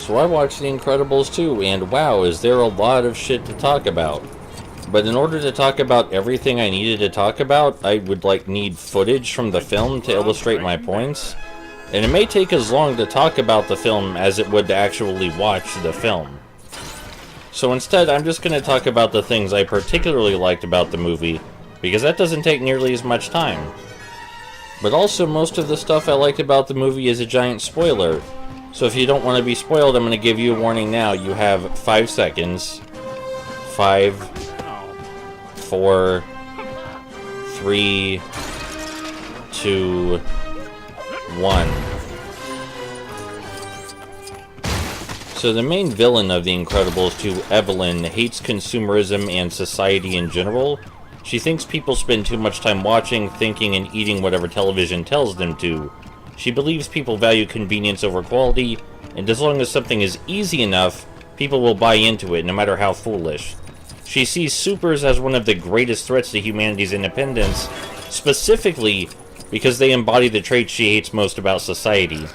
So I watched The Incredibles 2, and wow, is there a lot of shit to talk about. But in order to talk about everything I needed to talk about, I would need footage from the film to illustrate my points. And it may take as long to talk about the film as it would to actually watch the film. So instead, I'm just going to talk about the things I particularly liked about the movie, because that doesn't take nearly as much time. But also, most of the stuff I liked about the movie is a giant spoiler. So if you don't want to be spoiled, I'm going to give you a warning now. You have 5 seconds. 5, 4, 3, 2, 1. So the main villain of The Incredibles 2, Evelyn, hates consumerism and society in general. She thinks people spend too much time watching, thinking, and eating whatever television tells them to. She believes people value convenience over quality, and as long as something is easy enough, people will buy into it, no matter how foolish. She sees supers as one of the greatest threats to humanity's independence, specifically because they embody the traits she hates most about society.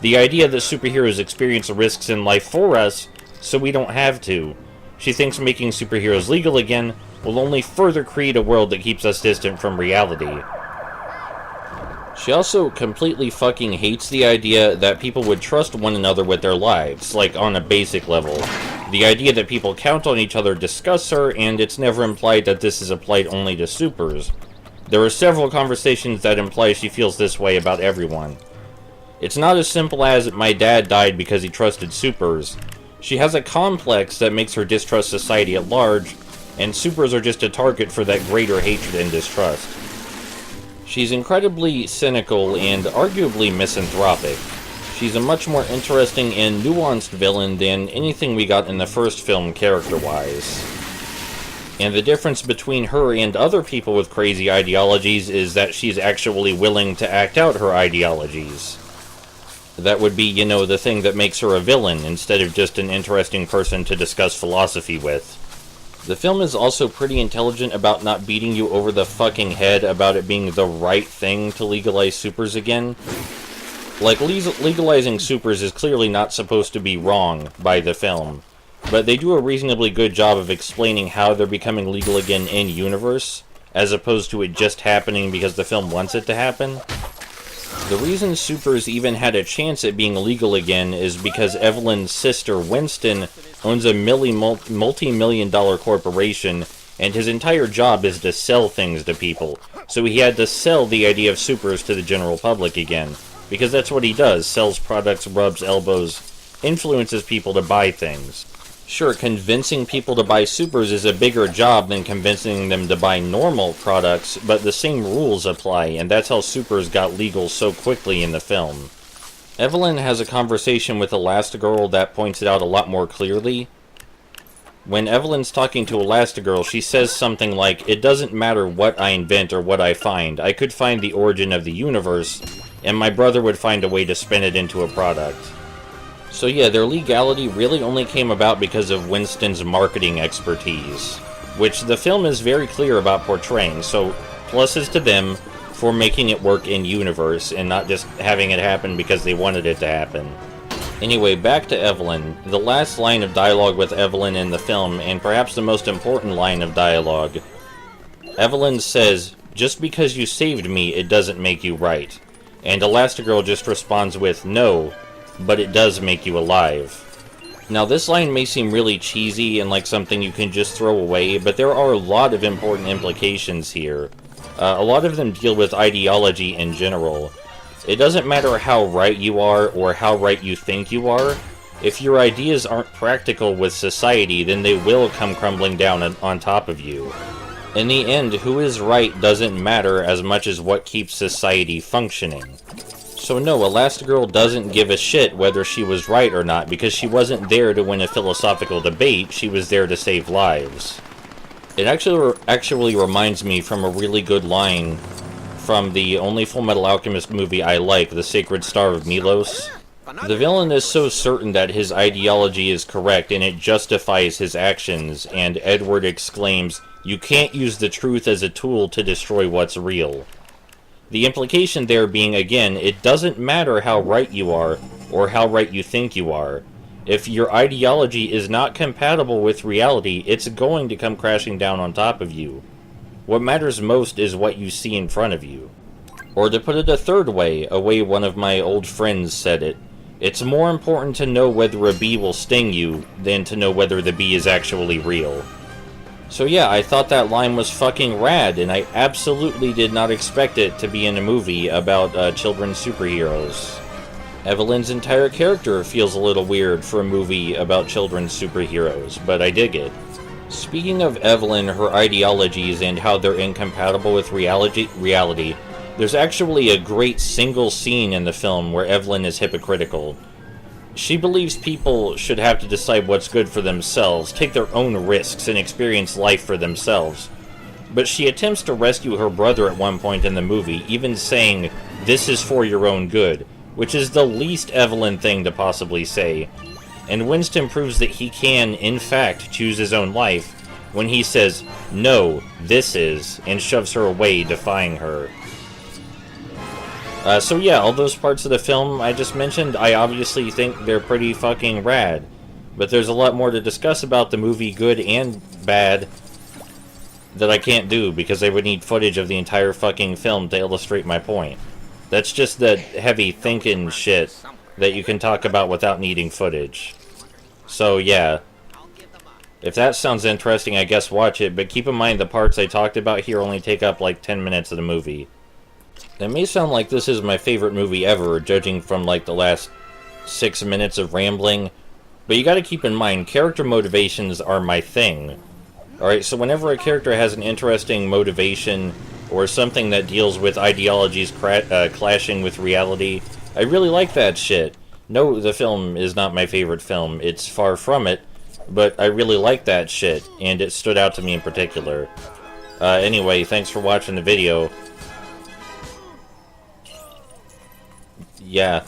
The idea that superheroes experience risks in life for us, so we don't have to. She thinks making superheroes legal again will only further create a world that keeps us distant from reality. She also completely fucking hates the idea that people would trust one another with their lives, on a basic level. The idea that people count on each other disgusts her, and it's never implied that this is applied only to supers. There are several conversations that imply she feels this way about everyone. It's not as simple as, my dad died because he trusted supers. She has a complex that makes her distrust society at large, and supers are just a target for that greater hatred and distrust. She's incredibly cynical and arguably misanthropic. She's a much more interesting and nuanced villain than anything we got in the first film character-wise. And the difference between her and other people with crazy ideologies is that she's actually willing to act out her ideologies. That would be, the thing that makes her a villain, instead of just an interesting person to discuss philosophy with. The film is also pretty intelligent about not beating you over the fucking head about it being the right thing to legalize supers again. Legalizing supers is clearly not supposed to be wrong by the film, but they do a reasonably good job of explaining how they're becoming legal again in-universe, as opposed to it just happening because the film wants it to happen. The reason supers even had a chance at being legal again is because Evelyn's sister, Winston, owns a multi-million-dollar corporation, and his entire job is to sell things to people. So he had to sell the idea of supers to the general public again, because that's what he does, sells products, rubs elbows, influences people to buy things. Sure, convincing people to buy supers is a bigger job than convincing them to buy normal products, but the same rules apply, and that's how supers got legal so quickly in the film. Evelyn has a conversation with Elastigirl that points it out a lot more clearly. When Evelyn's talking to Elastigirl, she says something like, "It doesn't matter what I invent or what I find. I could find the origin of the universe, and my brother would find a way to spin it into a product." So yeah, their legality really only came about because of Winston's marketing expertise, which the film is very clear about portraying, so pluses to them for making it work in universe and not just having it happen because they wanted it to happen. Anyway, back to Evelyn. The last line of dialogue with Evelyn in the film, and perhaps the most important line of dialogue. Evelyn says, "Just because you saved me, it doesn't make you right." And Elastigirl just responds with, "No, but it does make you alive." Now, this line may seem really cheesy and like something you can just throw away, but there are a lot of important implications here. A lot of them deal with ideology in general. It doesn't matter how right you are or how right you think you are. If your ideas aren't practical with society, then they will come crumbling down on top of you. In the end, who is right doesn't matter as much as what keeps society functioning. So no, Elastigirl doesn't give a shit whether she was right or not, because she wasn't there to win a philosophical debate, she was there to save lives. It actually reminds me from a really good line from the only Fullmetal Alchemist movie I like, The Sacred Star of Milos. The villain is so certain that his ideology is correct and it justifies his actions, and Edward exclaims, "You can't use the truth as a tool to destroy what's real." The implication there being, again, it doesn't matter how right you are, or how right you think you are. If your ideology is not compatible with reality, it's going to come crashing down on top of you. What matters most is what you see in front of you. Or to put it a way one of my old friends said it, it's more important to know whether a bee will sting you than to know whether the bee is actually real. So yeah, I thought that line was fucking rad, and I absolutely did not expect it to be in a movie about children's superheroes. Evelyn's entire character feels a little weird for a movie about children's superheroes, but I dig it. Speaking of Evelyn, her ideologies, and how they're incompatible with reality, there's actually a great single scene in the film where Evelyn is hypocritical. She believes people should have to decide what's good for themselves, take their own risks, and experience life for themselves. But she attempts to rescue her brother at one point in the movie, even saying, "This is for your own good," which is the least Evelyn thing to possibly say. And Winston proves that he can, in fact, choose his own life when he says, "No, this is," and shoves her away, defying her. So yeah, all those parts of the film I just mentioned, I obviously think they're pretty fucking rad. But there's a lot more to discuss about the movie, good and bad, that I can't do because I would need footage of the entire fucking film to illustrate my point. That's just the heavy thinking shit that you can talk about without needing footage. So yeah, if that sounds interesting, I guess watch it, but keep in mind the parts I talked about here only take up like 10 minutes of the movie. It may sound like this is my favorite movie ever, judging from like the last 6 minutes of rambling, but you gotta keep in mind, character motivations are my thing. Alright, so whenever a character has an interesting motivation, or something that deals with ideologies clashing with reality, I really like that shit. No, the film is not my favorite film, it's far from it, but I really like that shit, and it stood out to me in particular. Anyway, thanks for watching the video. Yeah.